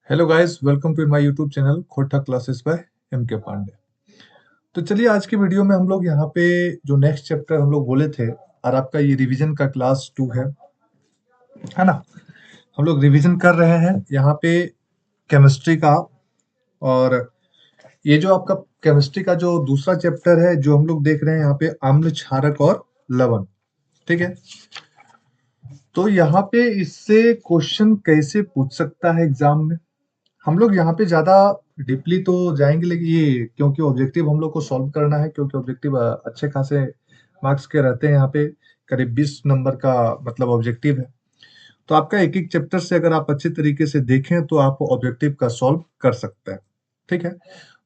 Hello guys, welcome to my YouTube channel खोटा classes by M K Pandey. तो चलिए आज की वीडियो में हम लोग यहाँ पे जो नेक्स्ट चैप्टर हम लोग बोले थे और आपका ये रिवीजन का क्लास 2 है ना। हम लोग रिवीजन कर रहे हैं यहाँ पे केमिस्ट्री का। और ये जो आपका केमिस्ट्री का जो दूसरा चैप्टर है जो हम लोग देख रहे हैं यहाँ पे अम्ल, क्षारक और लवण। ठीक है, तो यहाँ पे इससे क्वेश्चन कैसे पूछ सकता है एग्जाम में। हम लोग यहाँ पे ज्यादा डीपली तो जाएंगे, लेकिन ये क्योंकि ऑब्जेक्टिव हम लोग को सॉल्व करना है, क्योंकि ऑब्जेक्टिव अच्छे खासे मार्क्स के रहते हैं यहाँ पे। करीब 20 नंबर का मतलब ऑब्जेक्टिव है। तो आपका एक एक चैप्टर से अगर आप अच्छे तरीके से देखें तो आप ऑब्जेक्टिव का सॉल्व कर सकते हैं। ठीक है,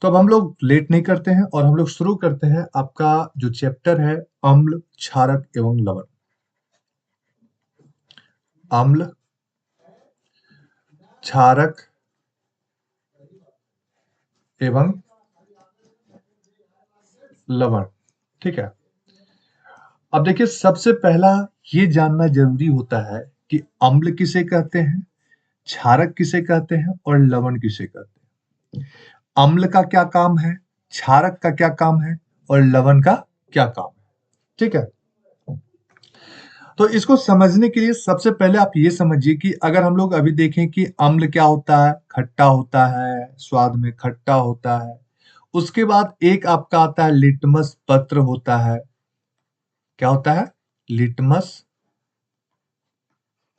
तो अब हम लोग लेट नहीं करते हैं और हम लोग शुरू करते हैं आपका जो चैप्टर है अम्ल, क्षारक एवं लवण। अम्ल, क्षारक एवं लवण। ठीक है, अब देखिए सबसे पहला ये जानना जरूरी होता है कि अम्ल किसे कहते हैं, क्षारक किसे कहते हैं और लवण किसे कहते हैं। अम्ल का क्या काम है, क्षारक का क्या काम है और लवण का क्या काम है। ठीक है, तो इसको समझने के लिए सबसे पहले आप ये समझिए कि अगर हम लोग अभी देखें कि अम्ल क्या होता है, खट्टा होता है, स्वाद में खट्टा होता है। उसके बाद एक आपका आता है लिटमस पत्र होता है। क्या होता है? लिटमस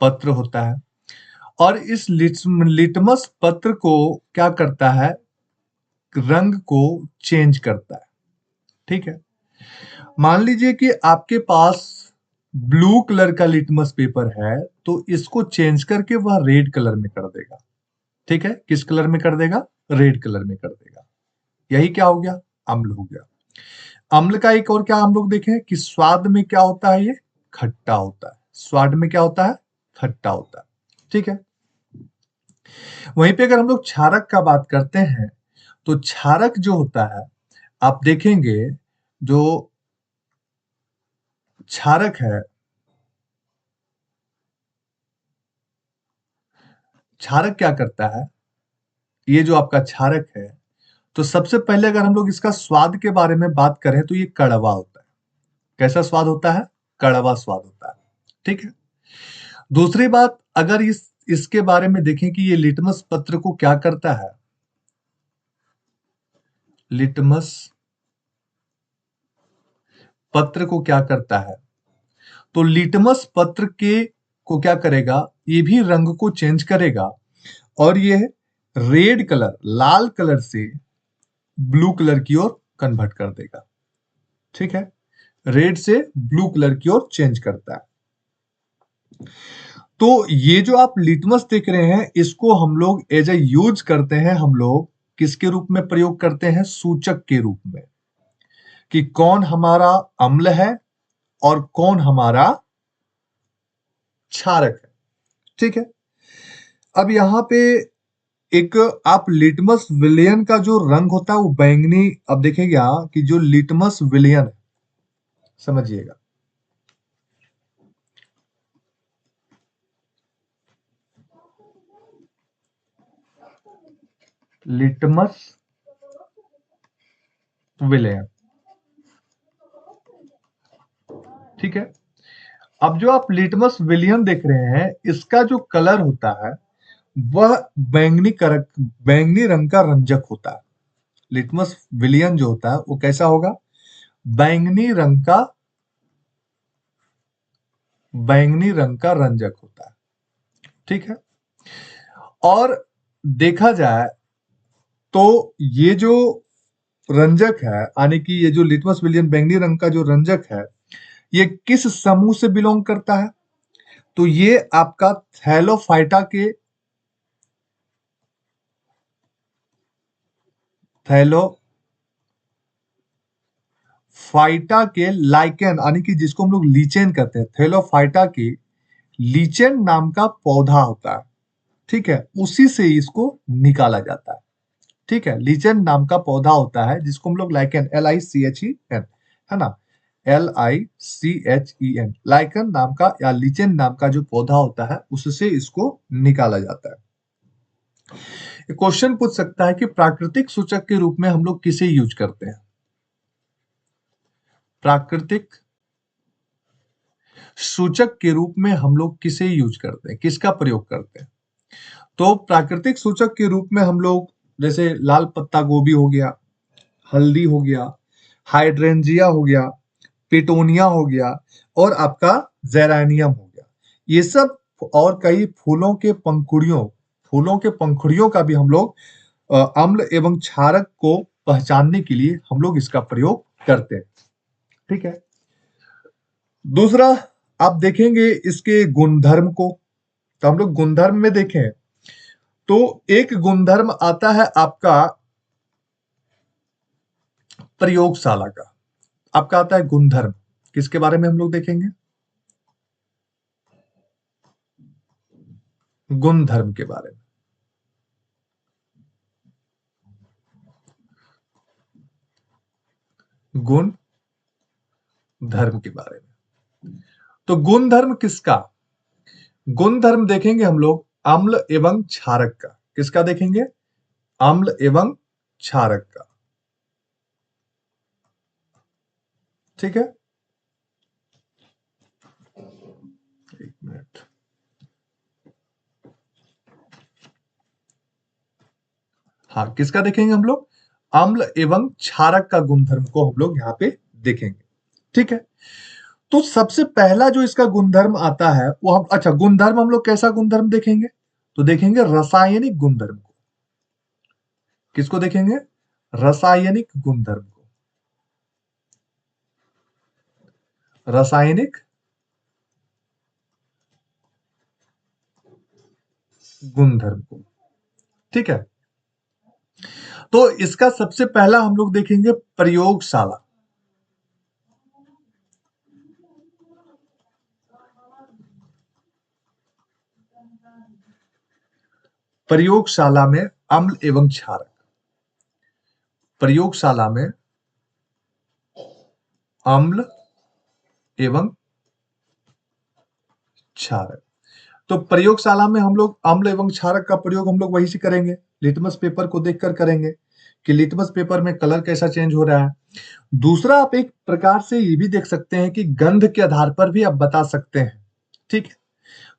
पत्र होता है। और इस लिटमस पत्र को क्या करता है, रंग को चेंज करता है। ठीक है, मान लीजिए कि आपके पास ब्लू कलर का लिटमस पेपर है, तो इसको चेंज करके वह रेड कलर में कर देगा। ठीक है, किस कलर में कर देगा? रेड कलर में कर देगा। यही क्या हो गया? अम्ल हो गया। अम्ल का एक और क्या हम लोग देखें कि स्वाद में क्या होता है, ये खट्टा होता है। स्वाद में क्या होता है? खट्टा होता है। ठीक है, वहीं पे अगर हम लोग क्षारक का बात करते हैं तो क्षारक जो होता है, आप देखेंगे जो क्षारक है, क्षारक क्या करता है, ये जो आपका क्षारक है, तो सबसे पहले अगर हम लोग इसका स्वाद के बारे में बात करें तो ये कड़वा होता है। कैसा स्वाद होता है? कड़वा स्वाद होता है। ठीक है, दूसरी बात अगर इसके बारे में देखें कि ये लिटमस पत्र को क्या करता है, लिटमस पत्र को क्या करता है, तो लिटमस पत्र के को क्या करेगा, ये भी रंग को चेंज करेगा और ये रेड कलर, लाल कलर से ब्लू कलर की ओर कन्वर्ट कर देगा। ठीक है, रेड से ब्लू कलर की ओर चेंज करता है। तो ये जो आप लिटमस देख रहे हैं, इसको हम लोग एज ए यूज करते हैं, हम लोग किसके रूप में प्रयोग करते हैं? सूचक के रूप में, कि कौन हमारा अम्ल है और कौन हमारा क्षारक है। ठीक है, अब यहां पे एक आप लिटमस विलियन का जो रंग होता है वो बैंगनी, अब देखेंगे यहाँ कि जो लिटमस विलियन है, समझिएगा, लिटमस विलियन। ठीक है, अब जो आप लिटमस विलियन देख रहे हैं, इसका जो कलर होता है वह बैंगनी रंग का रंजक होता है। लिटमस विलियन जो होता है वो कैसा होगा? बैंगनी रंग का, बैंगनी रंग का रंजक होता है। ठीक है, और देखा जाए तो ये जो रंजक है, यानी कि ये जो लिटमस विलियन बैंगनी रंग का जो रंजक है, ये किस समूह से बिलोंग करता है? तो ये आपका थैलोफाइटा के, थैलोफाइटा के लाइकेन, यानी कि जिसको हम लोग लीचेन कहते हैं, थैलोफाइटा के लीचेन नाम का पौधा होता है। ठीक है, उसी से इसको निकाला जाता है। ठीक है, लीचेन नाम का पौधा होता है जिसको हम लोग लाइकेन, LICHEN, है ना, LICHEN, लाइकन नाम का या लीचेन नाम का जो पौधा होता है उससे इसको निकाला जाता है। क्वेश्चन पूछ सकता है कि प्राकृतिक सूचक के रूप में हम लोग किसे यूज करते हैं? प्राकृतिक सूचक के रूप में हम लोग किसे यूज करते हैं, किसका प्रयोग करते हैं? तो प्राकृतिक सूचक के रूप में हम लोग जैसे लाल पत्ता गोभी हो गया, हल्दी हो गया, हाइड्रेंजिया हो गया, पिटोनिया हो गया और आपका जेरानियम हो गया, ये सब और कई फूलों के पंखुड़ियों का भी हम लोग अम्ल एवं क्षारक को पहचानने के लिए हम लोग इसका प्रयोग करते हैं। ठीक है। दूसरा, आप देखेंगे इसके गुणधर्म को, तो हम लोग गुणधर्म में देखें तो एक गुणधर्म आता है आपका प्रयोगशाला का, आपका आता है गुणधर्म, किसके बारे में हम लोग देखेंगे? गुणधर्म के बारे में। गुण धर्म के बारे में। तो गुणधर्म किसका? गुणधर्म देखेंगे हम लोग अम्ल एवं क्षारक का। किसका देखेंगे? अम्ल एवं क्षारक का। ठीक है, एक मिनट। हाँ, किसका देखेंगे हम लोग? अम्ल एवं क्षारक का गुणधर्म को हम लोग यहाँ पे देखेंगे। ठीक है, तो सबसे पहला जो इसका गुणधर्म आता है वो हम, अच्छा गुणधर्म हम लोग कैसा गुणधर्म देखेंगे? तो देखेंगे रासायनिक गुणधर्म को। किसको देखेंगे? रासायनिक गुणधर्म को। रासायनिक गुणधर्म को। ठीक है, तो इसका सबसे पहला हम लोग देखेंगे प्रयोगशाला। प्रयोगशाला में अम्ल एवं क्षारक। प्रयोगशाला में अम्ल एवं क्षारक। तो प्रयोगशाला में हम लोग अम्ल एवं क्षारक का प्रयोग हम लोग वही से करेंगे, लिटमस पेपर को देखकर करेंगे कि लिटमस पेपर में कलर कैसा चेंज हो रहा है। दूसरा, आप एक प्रकार से ये भी देख सकते हैं कि गंध के आधार पर भी आप बता सकते हैं। ठीक है,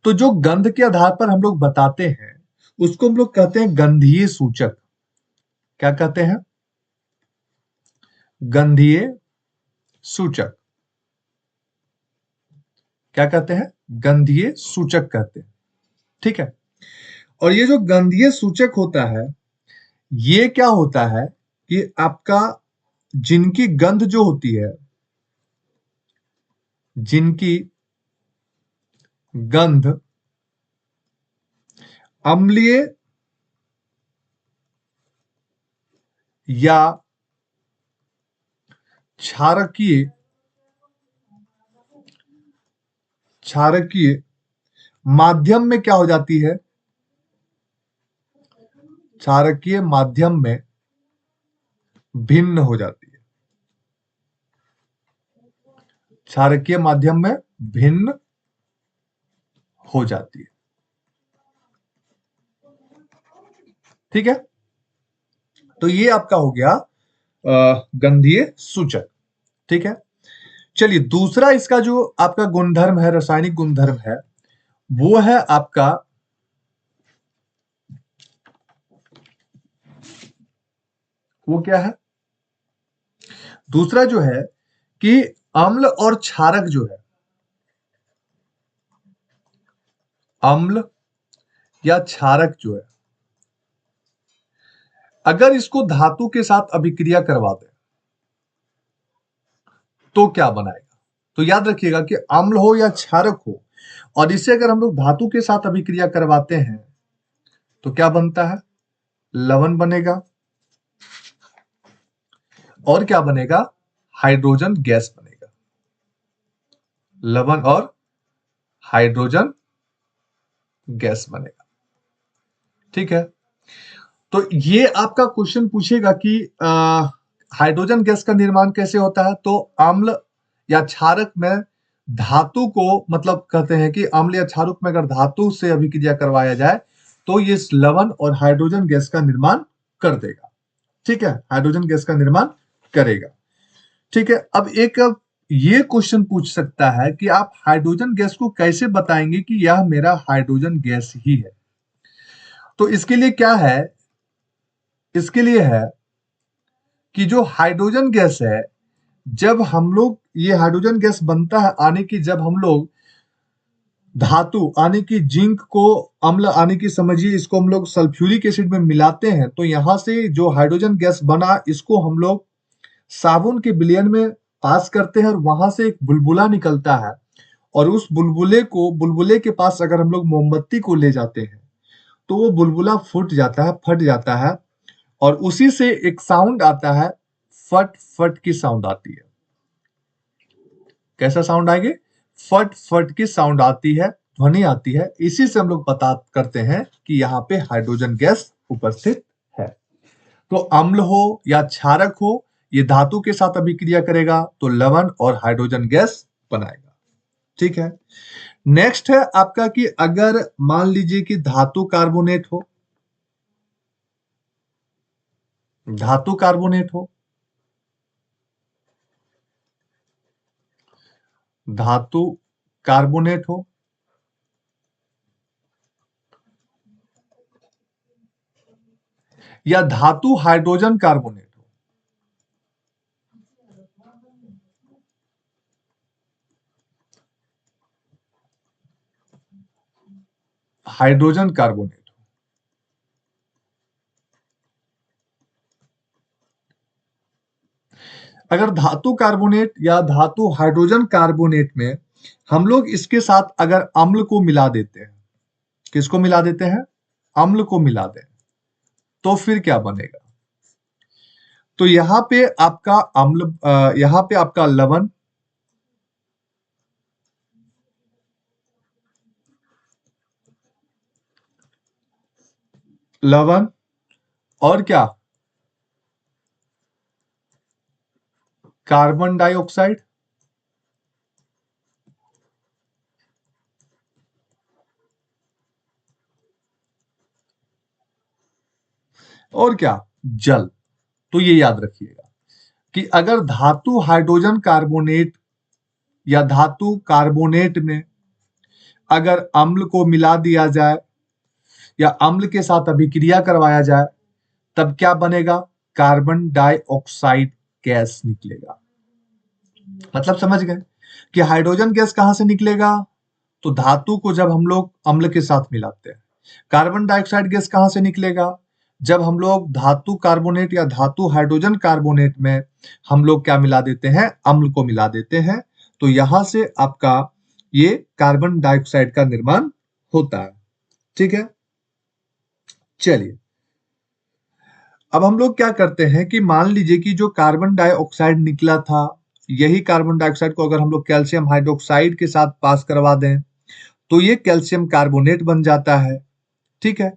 तो जो गंध के आधार पर हम लोग बताते हैं उसको हम लोग कहते हैं गंधीय सूचक। क्या कहते हैं? गंधीय सूचक। क्या कहते हैं? गंधीय सूचक कहते हैं। ठीक है, और ये जो गंधीय सूचक होता है ये क्या होता है कि आपका जिनकी गंध जो होती है, जिनकी गंध अम्लीय या क्षारकीय क्षारकीय माध्यम में क्या हो जाती है? क्षारकीय माध्यम में भिन्न हो जाती है। क्षारकीय माध्यम में भिन्न हो जाती है। ठीक है, तो ये आपका हो गया गंधीय सूचक। ठीक है, चलिए दूसरा इसका जो आपका गुणधर्म है, रासायनिक गुणधर्म है, वो है आपका वो क्या है? दूसरा जो है कि अम्ल और क्षारक जो है, अम्ल या क्षारक जो है, अगर इसको धातु के साथ अभिक्रिया करवा दें तो क्या बनाएगा? तो याद रखिएगा कि अम्ल हो या क्षारक हो और इसे अगर हम लोग धातु के साथ अभिक्रिया करवाते हैं तो क्या बनता है? लवण बनेगा। और क्या बनेगा? हाइड्रोजन गैस बनेगा। लवण और हाइड्रोजन गैस बनेगा। ठीक है, तो ये आपका क्वेश्चन पूछेगा कि हाइड्रोजन गैस का निर्माण कैसे होता है? तो अम्ल या क्षारक में धातु को, मतलब कहते हैं कि अम्ल या क्षारक में अगर धातु से अभिक्रिया करवाया जाए तो ये लवण और हाइड्रोजन गैस का निर्माण कर देगा। ठीक है, हाइड्रोजन गैस का निर्माण करेगा। ठीक है, अब ये क्वेश्चन पूछ सकता है कि आप हाइड्रोजन गैस को कैसे बताएंगे कि यह मेरा हाइड्रोजन गैस ही है। तो इसके लिए क्या है, इसके लिए है कि जो हाइड्रोजन गैस है, जब हम लोग ये हाइड्रोजन गैस बनता है आने की, जब हम लोग धातु आने की जिंक को अम्ल आने की समझिए इसको हम लोग सल्फ्यूरिक एसिड में मिलाते हैं, तो यहां से जो हाइड्रोजन गैस बना इसको हम लोग साबुन के विलयन में पास करते हैं और वहां से एक बुलबुला निकलता है, और उस बुलबुले के पास अगर हम लोग मोमबत्ती को ले जाते हैं तो वो बुलबुला फूट जाता है, फट जाता है, और उसी से एक साउंड आता है, फट फट की साउंड आती है। कैसा साउंड आएगी? फट फट की साउंड आती है, ध्वनि आती है। इसी से हम लोग पता करते हैं कि यहाँ पे हाइड्रोजन गैस उपस्थित है। तो अम्ल हो या क्षारक हो, ये धातु के साथ अभिक्रिया करेगा तो लवण और हाइड्रोजन गैस बनाएगा। ठीक है, नेक्स्ट है आपका कि अगर मान लीजिए कि धातु कार्बोनेट हो, धातु कार्बोनेट हो, धातु कार्बोनेट हो, या धातु हाइड्रोजन कार्बोनेट हो। हाइड्रोजन कार्बोनेट हो, अगर धातु कार्बोनेट या धातु हाइड्रोजन कार्बोनेट में हम लोग इसके साथ अगर अम्ल को मिला देते हैं, किसको मिला देते हैं? अम्ल को मिला दें, तो फिर क्या बनेगा? तो यहां पे आपका अम्ल, यहां पे आपका लवण, लवण और क्या? कार्बन डाइऑक्साइड, और क्या? जल। तो ये याद रखिएगा कि अगर धातु हाइड्रोजन कार्बोनेट या धातु कार्बोनेट में अगर अम्ल को मिला दिया जाए या अम्ल के साथ अभिक्रिया करवाया जाए, तब क्या बनेगा? कार्बन डाइऑक्साइड गैस निकलेगा। मतलब समझ गए कि हाइड्रोजन गैस कहां से निकलेगा? तो धातु को जब हम लोग अम्ल के साथ मिलाते हैं। कार्बन डाइऑक्साइड गैस कहां से निकलेगा? जब हम लोग धातु कार्बोनेट या धातु हाइड्रोजन कार्बोनेट में हम लोग क्या मिला देते हैं? अम्ल को मिला देते हैं। तो यहां से आपका ये कार्बन डाइऑक्साइड का निर्माण होता है। ठीक है, चलिए अब हम लोग क्या करते हैं कि मान लीजिए कि जो कार्बन डाइऑक्साइड निकला था, यही कार्बन डाइऑक्साइड को अगर हम लोग कैल्शियम हाइड्रोक्साइड के साथ पास करवा दें तो ये कैल्शियम कार्बोनेट बन जाता है। ठीक है,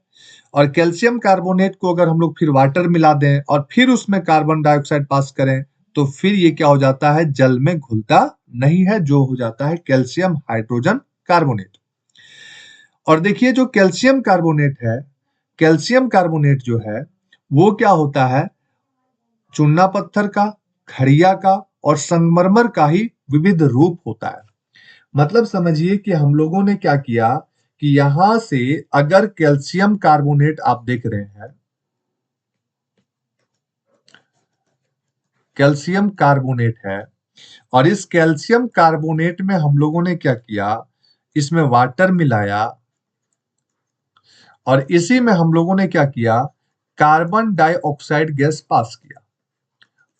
और कैल्शियम कार्बोनेट को अगर हम लोग फिर वाटर मिला दें और फिर उसमें कार्बन डाइऑक्साइड पास करें तो फिर ये क्या हो जाता है? जल में घुलता नहीं है, जो हो जाता है कैल्शियम हाइड्रोजन कार्बोनेट। और देखिए जो कैल्शियम कार्बोनेट है, कैल्शियम कार्बोनेट जो है वो क्या होता है? चूना पत्थर का, खड़िया का और संगमरमर का ही विविध रूप होता है। मतलब समझिए कि हम लोगों ने क्या किया कि यहां से अगर कैल्शियम कार्बोनेट आप देख रहे हैं, कैल्शियम कार्बोनेट है, और इस कैल्शियम कार्बोनेट में हम लोगों ने क्या किया? इसमें वाटर मिलाया, और इसी में हम लोगों ने क्या किया? कार्बन डाइऑक्साइड गैस पास किया।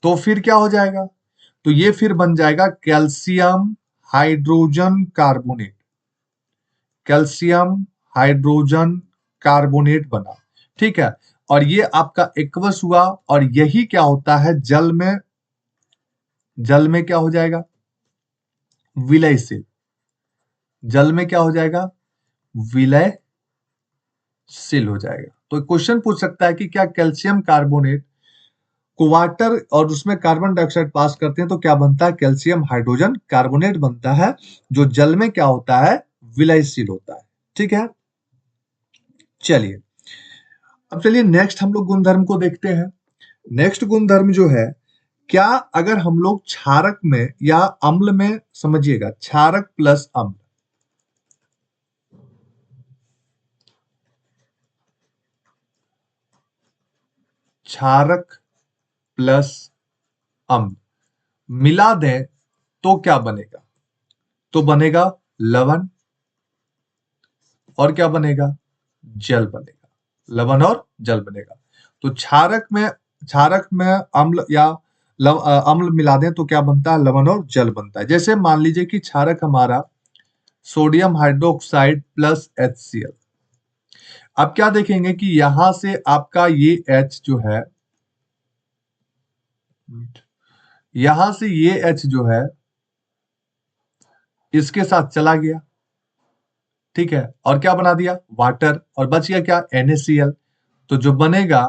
तो फिर क्या हो जाएगा? तो ये फिर बन जाएगा calcium hydrogen carbonate. Calcium hydrogen carbonate बना। ठीक है, और ये आपका एक्वस हुआ, और यही क्या होता है? जल में, जल में क्या हो जाएगा? विलयशील। जल में क्या हो जाएगा? विलयशील हो जाएगा। तो क्वेश्चन पूछ सकता है कि क्या कैल्शियम कार्बोनेट को वाटर और उसमें कार्बन डाइऑक्साइड पास करते हैं तो क्या बनता है, कैल्शियम हाइड्रोजन कार्बोनेट बनता है, जो जल में क्या होता है, विलयशील होता है। ठीक है, चलिए अब चलिए नेक्स्ट हम लोग गुणधर्म को देखते हैं। नेक्स्ट गुणधर्म जो है, क्या अगर हम लोग क्षारक में या अम्ल में, समझिएगा क्षारक प्लस अम्ल, क्षारक प्लस अम्ल मिला दें तो क्या बनेगा, तो बनेगा लवण, और क्या बनेगा, जल बनेगा, लवण और जल बनेगा। तो क्षारक में अम्ल या अम्ल मिला दें तो क्या बनता है, लवण और जल बनता है। जैसे मान लीजिए कि क्षारक हमारा सोडियम हाइड्रोक्साइड प्लस HCl। अब क्या देखेंगे कि यहां से आपका ये H जो है, यहां से ये H जो है इसके साथ चला गया, ठीक है, और क्या बना दिया, वाटर, और बच गया क्या, NaCl। तो जो बनेगा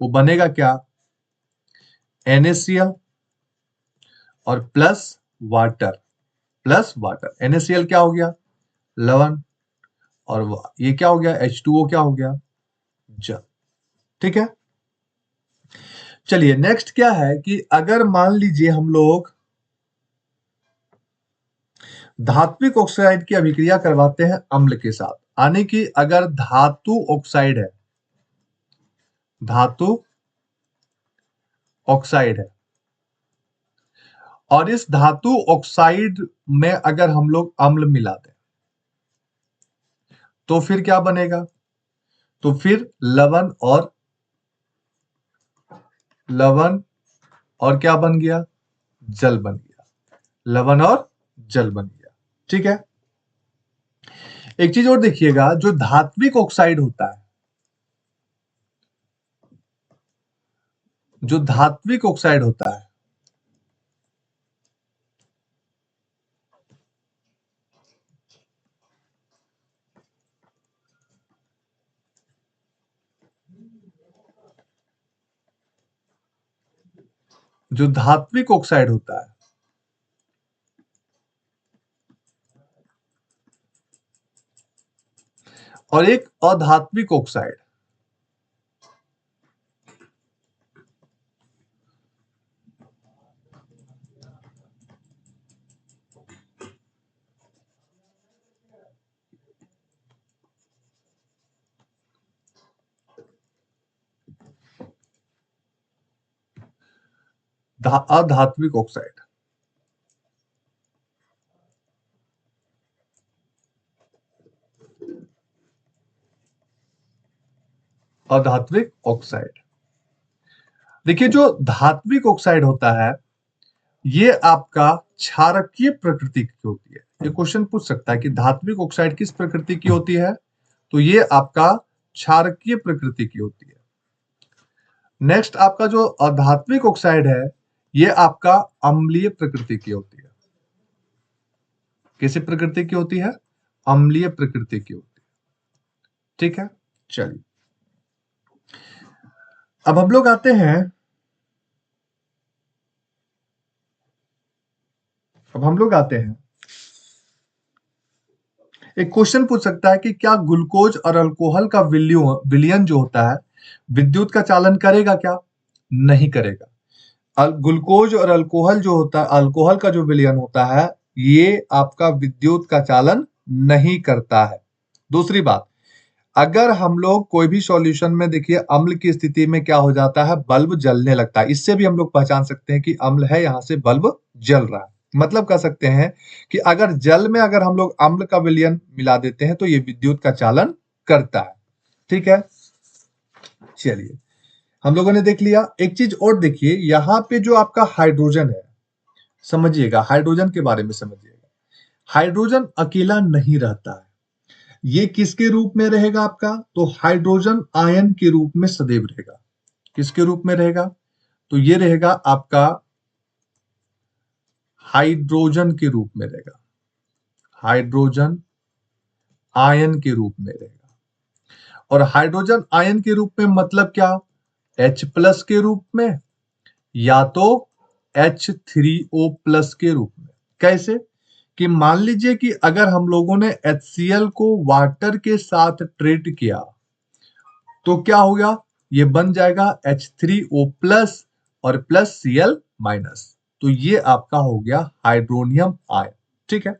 वो बनेगा क्या, NaCl और plus water, plus water, NaCl क्या हो गया, लवण, और ये क्या हो गया, H2O क्या हो गया, जल। ठीक है, चलिए नेक्स्ट क्या है कि अगर मान लीजिए हम लोग धात्विक ऑक्साइड की अभिक्रिया करवाते हैं अम्ल के साथ, यानी कि अगर धातु ऑक्साइड है, धातु ऑक्साइड है, और इस धातु ऑक्साइड में अगर हम लोग अम्ल मिला दें तो फिर क्या बनेगा, तो फिर लवण और क्या बन गया, जल बन गया, लवण और जल बन गया। ठीक है, एक चीज और देखिएगा, जो धात्विक ऑक्साइड होता है, जो धात्विक ऑक्साइड होता है, जो धात्विक ऑक्साइड होता है, और एक अधात्विक ऑक्साइड, अधात्विक ऑक्साइड, अधात्विक ऑक्साइड। देखिए जो धात्विक ऑक्साइड होता है ये आपका क्षारकीय प्रकृति की होती है। ये क्वेश्चन पूछ सकता है कि धात्विक ऑक्साइड किस प्रकृति की होती है, तो ये आपका क्षारकीय प्रकृति की होती है। नेक्स्ट आपका जो अधात्विक ऑक्साइड है ये आपका अम्लीय प्रकृति की होती है। किसी प्रकृति की होती है, अम्लीय प्रकृति की होती है। ठीक है, चलिए अब हम लोग आते हैं, अब हम लोग आते हैं, एक क्वेश्चन पूछ सकता है कि क्या ग्लूकोज और अल्कोहल का विलयन जो होता है विद्युत का चालन करेगा, क्या नहीं करेगा। ग्लूकोज और अल्कोहल जो होता है, अल्कोहल का जो विलयन होता है ये आपका विद्युत का चालन नहीं करता है। दूसरी बात, अगर हम लोग कोई भी सॉल्यूशन में देखिए अम्ल की स्थिति में क्या हो जाता है, बल्ब जलने लगता है। इससे भी हम लोग पहचान सकते हैं कि अम्ल है, यहां से बल्ब जल रहा है। मतलब कह सकते हैं कि अगर जल में अगर हम लोग अम्ल का विलयन मिला देते हैं तो ये विद्युत का चालन करता है। ठीक है, चलिए हम लोगों ने देख लिया। एक चीज और देखिए, यहाँ पे जो आपका हाइड्रोजन है, समझिएगा हाइड्रोजन के बारे में समझिएगा, हाइड्रोजन अकेला नहीं रहता है। ये किसके रूप में रहेगा आपका, तो हाइड्रोजन आयन के रूप में सदैव रहेगा। किसके रूप में रहेगा, तो ये रहेगा आपका हाइड्रोजन के रूप में रहेगा, हाइड्रोजन आयन के रूप में रहेगा। और हाइड्रोजन आयन के रूप में मतलब क्या, H+ के रूप में या तो H3O प्लस के रूप में। कैसे? कि मान लीजिए कि अगर हम लोगों ने HCl को वाटर के साथ ट्रीट किया तो क्या होगा? ये बन जाएगा H3O प्लस और प्लस Cl माइनस। तो ये आपका हो गया हाइड्रोनियम आयन। ठीक है,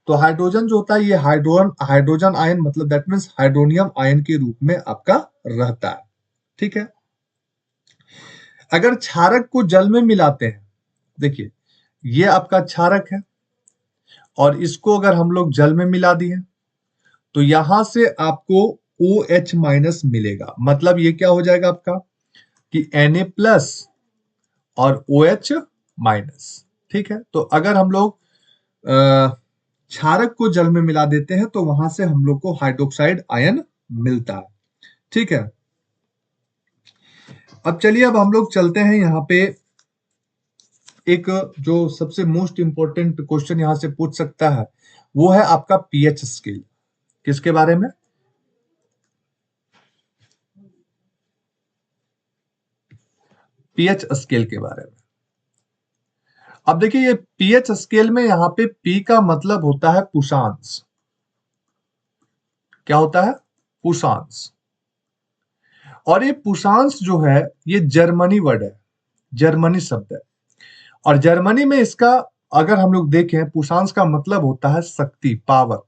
तो हाइड्रोजन जो होता है ये हाइड्रोजन आयन मतलब दैट मीन्स हाइड्रोनियम आयन के रूप में आपका रहता है। ठीक है, अगर क्षारक को जल में मिलाते हैं, देखिए ये आपका क्षारक है और इसको अगर हम लोग जल में मिला दिए तो यहां से आपको OH माइनस मिलेगा। मतलब ये क्या हो जाएगा आपका कि Na प्लस और OH माइनस। ठीक है, तो अगर हम लोग क्षारक को जल में मिला देते हैं तो वहां से हम लोग को हाइड्रोक्साइड आयन मिलता है। ठीक है, अब चलिए अब हम लोग चलते हैं यहाँ पे एक जो सबसे मोस्ट इंपॉर्टेंट क्वेश्चन यहां से पूछ सकता है वो है आपका पीएच स्केल। किसके बारे में? पीएच स्केल के बारे में। अब देखिए ये पीएच स्केल में यहाँ पे पी का मतलब होता है पुषांश। क्या होता है? पुषांश। और ये पुषांश जो है ये जर्मनी वर्ड है, जर्मनी शब्द है। और जर्मनी में इसका अगर हम लोग देखें पुषांश का मतलब होता है शक्ति, पावर।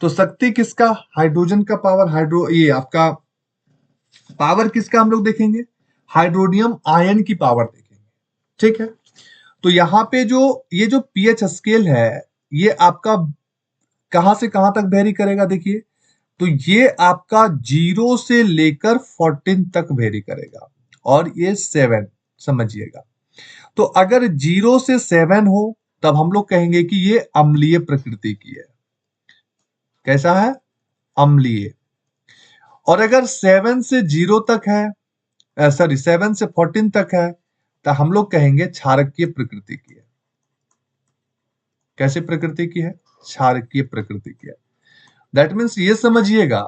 तो शक्ति किसका? हाइड्रोजन का पावर। ये आपका पावर किसका हम लोग देखेंगे? हाइड्रोनियम आयन की पावर देखेंगे। ठीक है, तो यहाँ पे जो ये जो पीएच स्केल है ये आपका कहां से कहां तक वेरी करेगा? देखिए, तो ये आपका 0 से लेकर 14 तक वेरी करेगा और ये 7 समझिएगा। तो अगर 0 से 7 हो तब हम लोग कहेंगे कि ये अम्लीय प्रकृति की है। कैसा है? अम्लीय। और अगर 7 से 0 तक है, सॉरी 7 से 14 तक है तो हम लोग कहेंगे क्षारकीय प्रकृति की है। कैसे प्रकृति की है? क्षारकीय प्रकृति की है। दैट मीन्स ये समझिएगा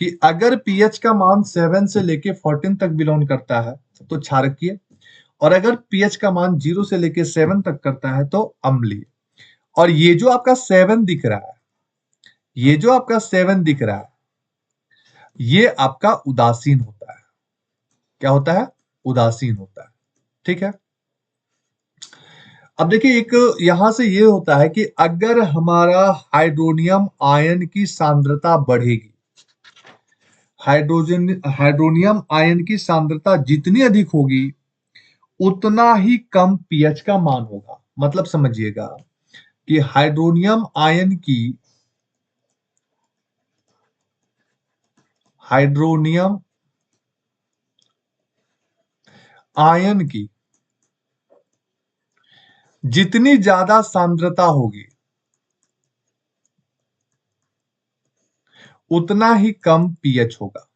कि अगर पीएच का मान 7 से लेके 14 तक बिलोंग करता है तो क्षारकीय, और अगर पीएच का मान 0 से लेके 7 तक करता है तो अम्लीय। और ये जो आपका 7 दिख रहा है, ये जो आपका 7 दिख रहा है ये आपका उदासीन होता है। क्या होता है? उदासीन होता है। ठीक है, अब देखिए एक यहां से ये होता है कि अगर हमारा हाइड्रोनियम आयन की सांद्रता बढ़ेगी, हाइड्रोनियम आयन की सांद्रता जितनी अधिक होगी उतना ही कम पीएच का मान होगा। मतलब समझिएगा कि हाइड्रोनियम आयन की जितनी ज्यादा सांद्रता होगी उतना ही कम पीएच होगा।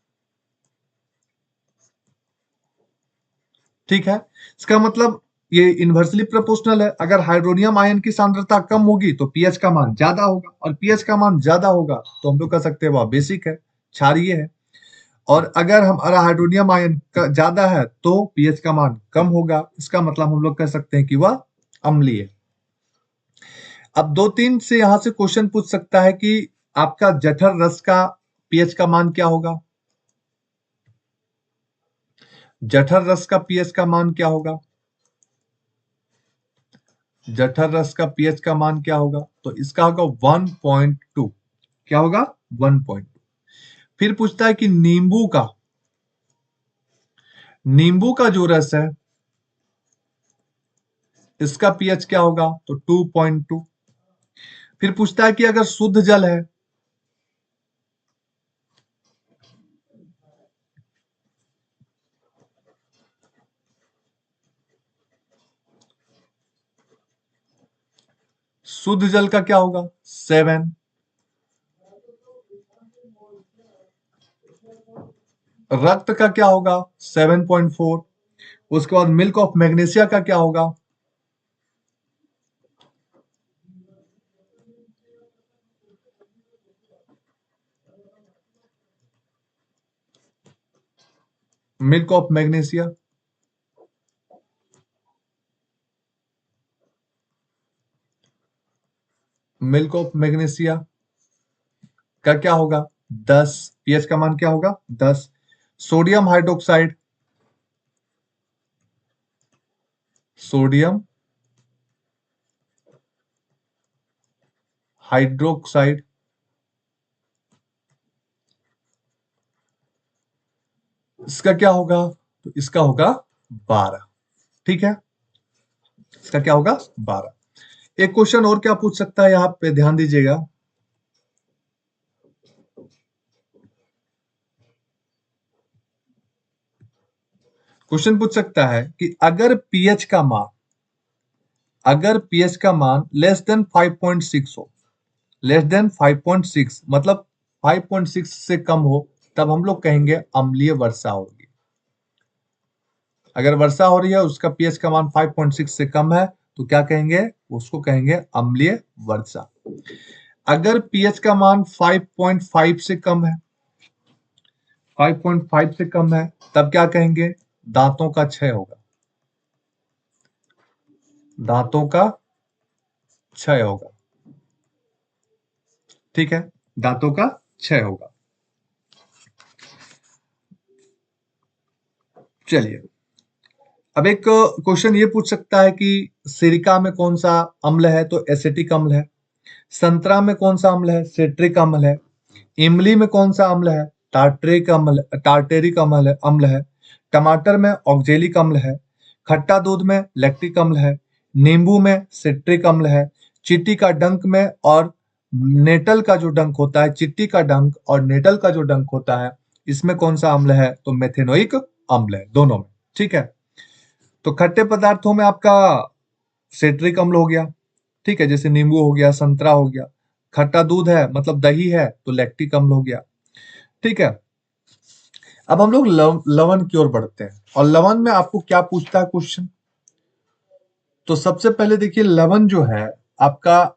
ठीक है, इसका मतलब ये इन्वर्सली प्रोपोर्शनल है। अगर हाइड्रोनियम आयन की सांद्रता कम होगी तो पीएच का मान ज्यादा होगा, और पीएच का मान ज्यादा होगा तो हम लोग कह सकते हैं वह बेसिक है, क्षारीय है। और अगर हमारा हाइड्रोनियम आयन ज्यादा है तो पीएच का मान कम होगा, इसका मतलब हम लोग कह सकते हैं कि वह अम्लीय है। अब दो तीन से यहां से क्वेश्चन पूछ सकता है कि आपका जठर रस का पीएच का मान क्या होगा? जठर रस का पीएच का मान क्या होगा? जठर रस का पीएच का मान क्या होगा? तो इसका होगा 1.2। क्या होगा? 1.2। फिर पूछता है कि नींबू का जो रस है इसका पीएच क्या होगा? तो 2.2। फिर पूछता है कि अगर शुद्ध जल है, शुद्ध जल का क्या होगा? 7। रक्त का क्या होगा? 7.4। उसके बाद मिल्क ऑफ मैग्नीशिया का क्या होगा? Milk of magnesia milk of magnesia का क्या होगा 10, पीएच का मान क्या होगा 10। सोडियम हाइड्रोक्साइड, सोडियम हाइड्रोक्साइड इसका क्या होगा, तो इसका होगा 12। ठीक है, इसका क्या होगा 12। एक क्वेश्चन और क्या पूछ सकता है, यहां पे ध्यान दीजिएगा। क्वेश्चन पूछ सकता है कि अगर पीएच का मान लेस देन 5.6 हो, लेस देन 5.6 मतलब 5.6 से कम हो, तब हम लोग कहेंगे अम्लीय वर्षा होगी। अगर वर्षा हो रही है उसका पीएच का मान 5.6 से कम है तो क्या कहेंगे, उसको कहेंगे अम्लीय वर्षा। अगर पीएच का मान 5.5 से कम है, 5.5 से कम है, तब क्या कहेंगे, दांतों का क्षय होगा, दांतों का क्षय होगा। ठीक है, दांतों का क्षय होगा। चलिए, अब एक क्वेश्चन ये पूछ सकता है कि सिरका में कौन सा अम्ल है, तो एसिटिक अम्ल है। संतरा में कौन सा अम्ल है, सिट्रिक अम्ल है। इमली में कौन सा अम्ल है, टार्टेरिक अम्ल है। टमाटर में ऑक्जेलिक अम्ल है। खट्टा दूध में लैक्टिक अम्ल है। नींबू में सिट्रिक अम्ल है। चींटी का डंक में और नेटल का जो डंक होता है, चिट्टी का डंक और नेटल का जो डंक होता है, इसमें कौन सा अम्ल है, तो मेथेनोइक अम्ल है दोनों में। ठीक है, तो खट्टे पदार्थों में आपका सिट्रिक अम्ल हो गया। ठीक है, जैसे नींबू हो गया, संतरा हो गया। खट्टा दूध है मतलब दही है तो लैक्टिक अम्ल हो गया। ठीक है, अब हम लोग लवण की ओर बढ़ते हैं, और लवण में आपको क्या पूछता है क्वेश्चन। तो सबसे पहले देखिए, लवण जो है आपका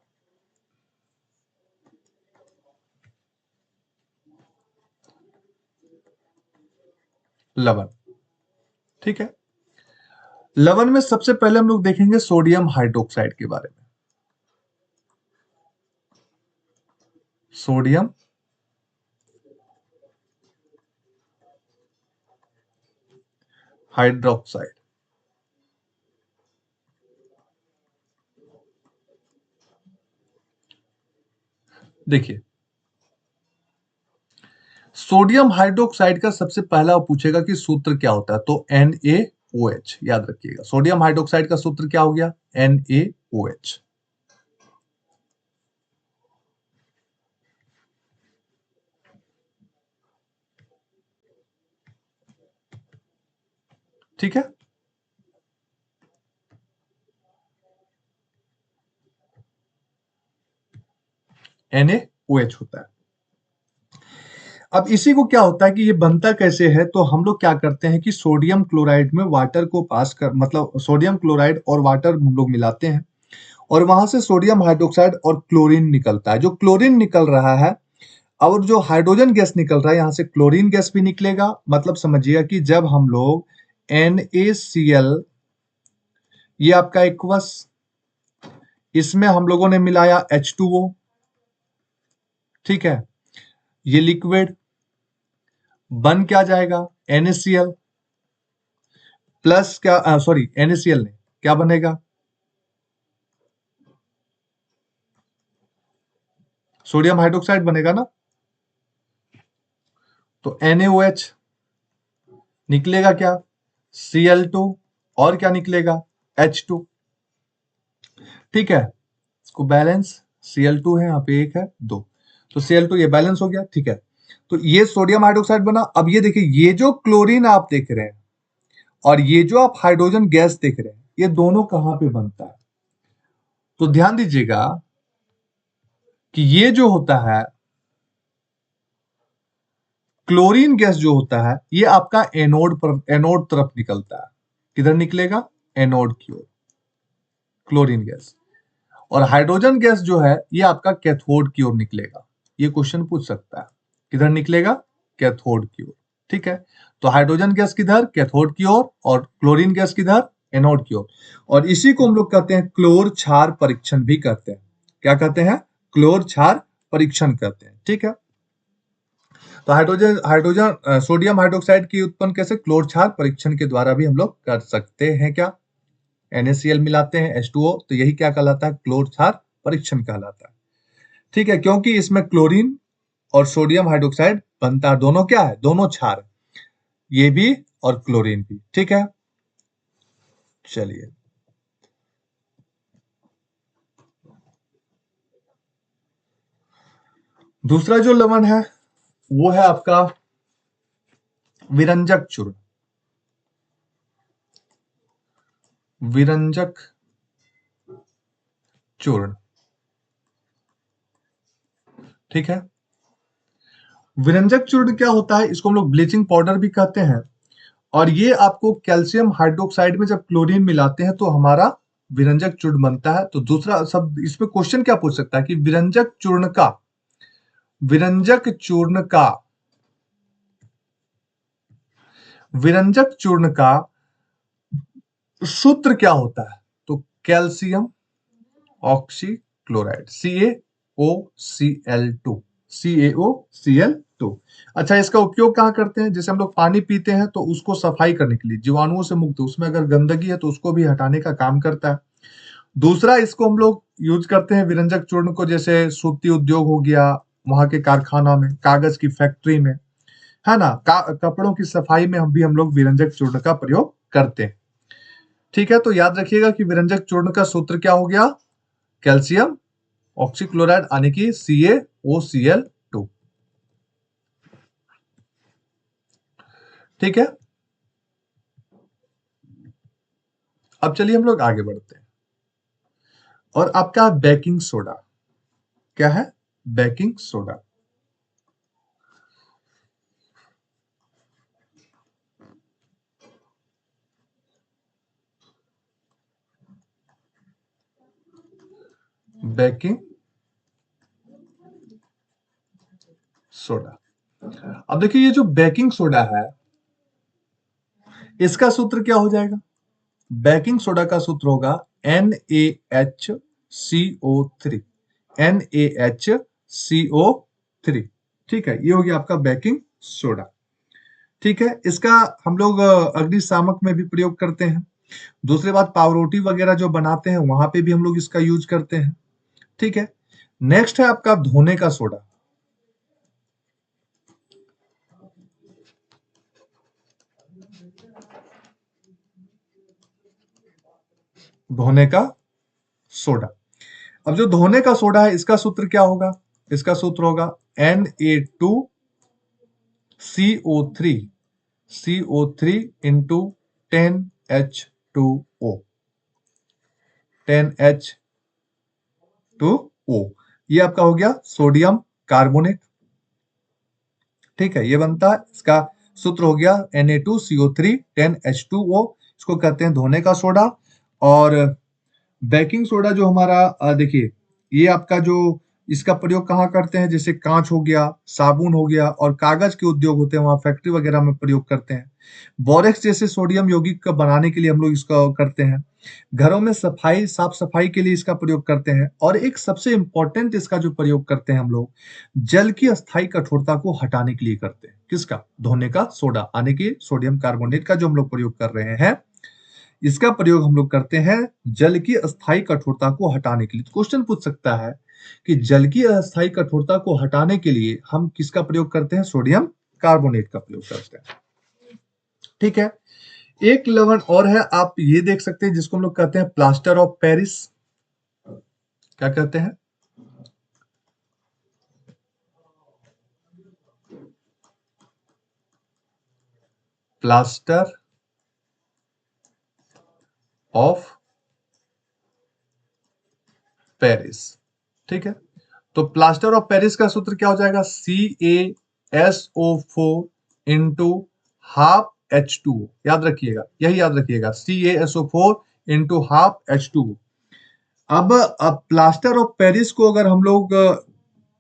लवण, ठीक है, लवण में सबसे पहले हम लोग देखेंगे सोडियम हाइड्रोक्साइड के बारे में। सोडियम हाइड्रोक्साइड, देखिए सोडियम हाइड्रोक्साइड का सबसे पहला वो पूछेगा कि सूत्र क्या होता है, तो NaOH, याद रखिएगा सोडियम हाइड्रोक्साइड का सूत्र क्या हो गया, NaOH। ठीक है, NaOH होता है। अब इसी को क्या होता है कि ये बनता कैसे है, तो हम लोग क्या करते हैं कि सोडियम क्लोराइड में वाटर को पास कर, मतलब सोडियम क्लोराइड और वाटर हम लोग मिलाते हैं, और वहां से सोडियम हाइड्रोक्साइड और क्लोरीन निकलता है। जो क्लोरीन निकल रहा है और जो हाइड्रोजन गैस निकल रहा है, यहां से क्लोरीन गैस भी निकलेगा। मतलब समझिएगा कि जब हम लोग NaCl, ये आपका एक्वस, इसमें हम लोगों ने मिलाया H2O, ठीक है, ये लिक्विड बन क्या जाएगा, NaCl प्लस क्या, सॉरी NaCl नहीं, क्या बनेगा, सोडियम हाइड्रोक्साइड बनेगा ना। तो NaOH निकलेगा क्या, Cl2, और क्या निकलेगा, H2। ठीक है, इसको बैलेंस, Cl2 है यहाँ पे, एक है दो, तो Cl2 ये बैलेंस हो गया। ठीक है, तो ये सोडियम हाइड्रोक्साइड बना। अब ये देखिए, ये जो क्लोरीन आप देख रहे हैं और ये जो आप हाइड्रोजन गैस देख रहे हैं, ये दोनों कहां पे बनता है, तो ध्यान दीजिएगा कि ये जो होता है क्लोरीन गैस जो होता है, ये आपका एनोड तरफ निकलता है। किधर निकलेगा, एनोड की ओर, क्लोरीन गैस। और हाइड्रोजन गैस जो है ये आपका कैथोड की ओर निकलेगा। ये क्वेश्चन पूछ सकता है, किधर निकलेगा, कैथोड की ओर। ठीक है, तो हाइड्रोजन गैस किधर, कैथोड की ओर, और क्लोरीन गैस किधर, एनोड की ओर। और इसी को हम लोग कहते हैं क्लोर क्षार परीक्षण भी कहते हैं। क्या कहते हैं, क्लोर क्षार परीक्षण करते हैं। ठीक है, तो हाइड्रोजन हाइड्रोजन सोडियम हाइड्रोक्साइड की उत्पन्न कैसे, क्लोर क्षार परीक्षण के द्वारा भी हम लोग कर सकते हैं। क्या, NaCl मिलाते हैं H2O, तो यही क्या कहलाता है, क्लोर क्षार परीक्षण कहलाता है। ठीक है, क्योंकि इसमें क्लोरीन और सोडियम हाइड्रोक्साइड बनता है, दोनों क्या है, दोनों क्षार है, ये भी और क्लोरीन भी। ठीक है, चलिए दूसरा जो लवण है वो है आपका विरंजक चूर्ण। विरंजक चूर्ण, ठीक है। विरंजक चूर्ण क्या होता है, इसको हम लोग ब्लीचिंग पाउडर भी कहते हैं, और ये आपको कैल्शियम हाइड्रोक्साइड में जब क्लोरीन मिलाते हैं तो हमारा विरंजक चूर्ण बनता है। तो दूसरा शब्द इसमें क्वेश्चन क्या पूछ सकता है कि विरंजक चूर्ण का विरंजक चूर्ण का सूत्र क्या होता है, तो कैल्शियम ऑक्सीक्लोराइड, CaOCl2। अच्छा, इसका उपयोग कहाँ करते हैं, जैसे हम लोग पानी पीते हैं तो उसको सफाई करने के लिए, जीवाणुओं से मुक्त, उसमें अगर गंदगी है तो उसको भी हटाने का काम करता है। दूसरा, इसको हम लोग यूज करते हैं विरंजक चूर्ण को, जैसे सूती उद्योग हो गया, वहां के कारखाना में, कागज की फैक्ट्री में, है ना, कपड़ों की सफाई में हम लोग विरंजक चूर्ण का प्रयोग करते हैं। ठीक है, तो याद रखिएगा कि विरंजक चूर्ण का सूत्र क्या हो गया, कैल्शियम ऑक्सीक्लोराइड यानी कि CaOCl2। ठीक है, अब चलिए हम लोग आगे बढ़ते हैं। और आपका बेकिंग सोडा क्या है, बेकिंग सोडा। बेकिंग सोडा, अब देखिए ये जो बेकिंग सोडा है इसका सूत्र क्या हो जाएगा, बेकिंग सोडा का सूत्र होगा NaHCO3। NaHCO3, ठीक है, ये हो गया आपका बेकिंग सोडा। ठीक है, इसका हम लोग अग्निशामक में भी प्रयोग करते हैं। दूसरी बात, पावरोटी वगैरह जो बनाते हैं वहां पे भी हम लोग इसका यूज करते हैं। ठीक है, नेक्स्ट है आपका धोने का सोडा। धोने का सोडा, अब जो धोने का सोडा है इसका सूत्र क्या होगा, इसका सूत्र होगा Na2CO3, CO3 into 10H2O, 10H2O, ये आपका हो गया सोडियम कार्बोनेट। ठीक है, ये बनता है, इसका सूत्र हो गया Na2CO3 10H2O, इसको कहते हैं धोने का सोडा। और बेकिंग सोडा जो हमारा देखिए, ये आपका जो इसका प्रयोग कहाँ करते हैं, जैसे कांच हो गया, साबुन हो गया, और कागज के उद्योग होते हैं वहां फैक्ट्री वगैरह में प्रयोग करते हैं। बोरेक्स जैसे सोडियम यौगिक का बनाने के लिए हम लोग इसका करते हैं। घरों में सफाई, साफ सफाई के लिए इसका प्रयोग करते हैं। और एक सबसे इंपॉर्टेंट इसका जो प्रयोग करते हैं हम लोग, जल की अस्थायी कठोरता को हटाने के लिए करते हैं। किसका, धोने का सोडा यानी कि सोडियम कार्बोनेट का जो हम लोग प्रयोग कर रहे हैं, इसका प्रयोग हम लोग करते हैं जल की अस्थायी कठोरता को हटाने के लिए। तो क्वेश्चन पूछ सकता है कि जल की अस्थायी कठोरता को हटाने के लिए हम किसका प्रयोग करते हैं, सोडियम कार्बोनेट का प्रयोग करते हैं। ठीक है, एक लवण और है, आप ये देख सकते हैं, जिसको हम लोग कहते हैं प्लास्टर ऑफ पेरिस। क्या कहते हैं, प्लास्टर ऑफ पेरिस। ठीक है, तो प्लास्टर ऑफ पेरिस का सूत्र क्या हो जाएगा, CaSO4 इंटू हाफ H2O। याद रखिएगा, यही याद रखिएगा, CaSO4 इंटू हाफ H2O। अब प्लास्टर ऑफ पेरिस को अगर हम लोग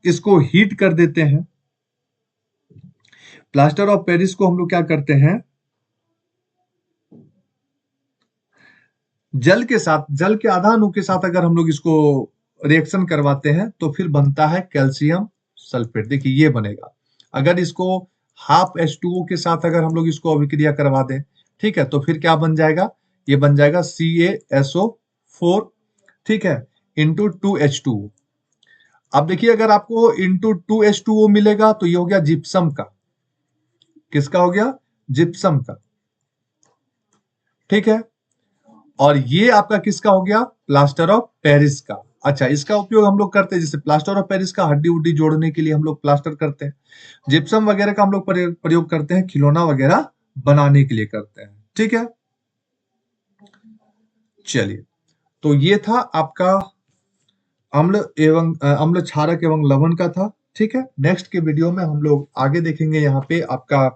इसको हीट कर देते हैं, प्लास्टर ऑफ पेरिस को हम लोग क्या करते हैं, जल के साथ, जल के आधा अणु के साथ अगर हम लोग इसको रिएक्शन करवाते हैं तो फिर बनता है कैल्शियम सल्फेट। देखिए ये बनेगा। अगर इसको हाफ H2O के साथ अगर हम लोग इसको अभिक्रिया करवा दें, ठीक है, तो फिर क्या बन जाएगा? ये बन जाएगा CaSO4, ठीक है, इंटू 2H2O। अब देखिए अगर आपको इंटू 2H2O मिलेगा तो ये हो गया जिप्सम का। किसका हो गया? जिप्सम का, ठीक है। और ये आपका किसका हो गया? प्लास्टर ऑफ पेरिस का। अच्छा, इसका उपयोग हम लोग करते हैं, जैसे प्लास्टर ऑफ पेरिस का हड्डी उड्डी जोड़ने के लिए हम लोग प्लास्टर करते हैं। जिप्सम वगैरह का हम लोग प्रयोग करते हैं, खिलौना वगैरह बनाने के लिए करते हैं, ठीक है। चलिए, तो ये था आपका अम्ल क्षारक एवं लवण का था, ठीक है। नेक्स्ट के वीडियो में हम लोग आगे देखेंगे, यहाँ पे आपका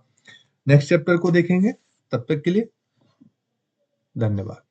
नेक्स्ट चैप्टर को देखेंगे। तब तक के लिए धन्यवाद।